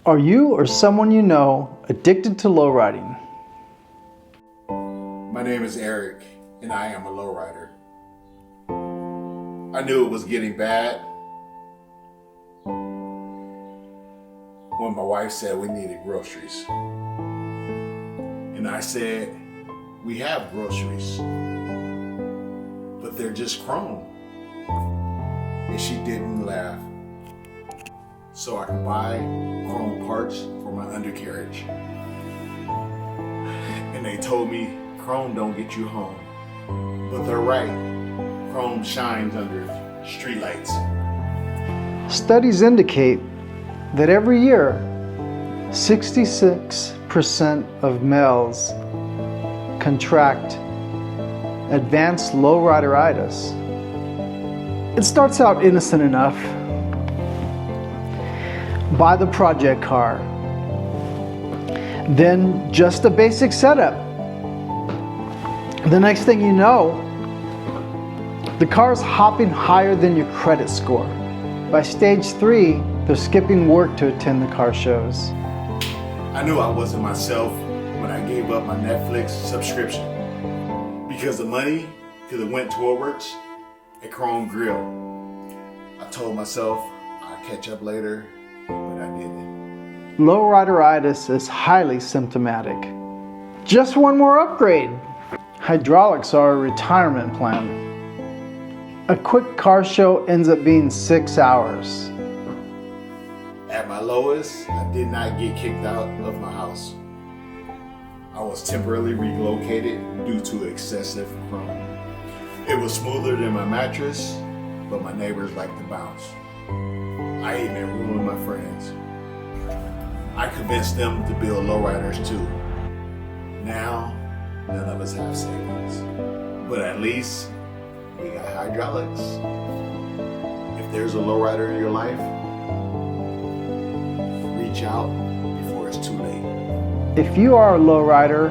Are you or someone you know addicted to low riding? My name is Eric, and I am a lowrider. I knew it was getting bad when my wife said we needed groceries. And I said, we have groceries, but they're just chrome. And she didn't laugh. So I could buy chrome parts for my undercarriage. And they told me chrome don't get you home. But they're right. Chrome shines under streetlights. Studies indicate that every year, 66% of males contract advanced lowrideritis. It starts out innocent enough. Buy the project car. Then just a basic setup. The next thing you know, the car's hopping higher than your credit score. By stage 3, they're skipping work to attend the car shows. I knew I wasn't myself when I gave up my Netflix subscription because the money could have went towards a chrome grill. I told myself I'd catch up later, but I didn't. Lowrideritis is highly symptomatic. Just one more upgrade. Hydraulics are a retirement plan. A quick car show ends up being 6 hours. At my lowest, I did not get kicked out of my house. I was temporarily relocated due to excessive chrome. It was smoother than my mattress, but my neighbors liked to bounce. I even ruined my friends. I convinced them to build lowriders too. Now, none of us have savings, but at least we got hydraulics. If there's a lowrider in your life, reach out before it's too late. If you are a lowrider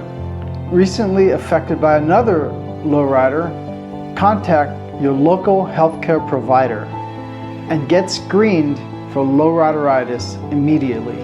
recently affected by another lowrider, contact your local healthcare provider and get screened for lowrideritis immediately.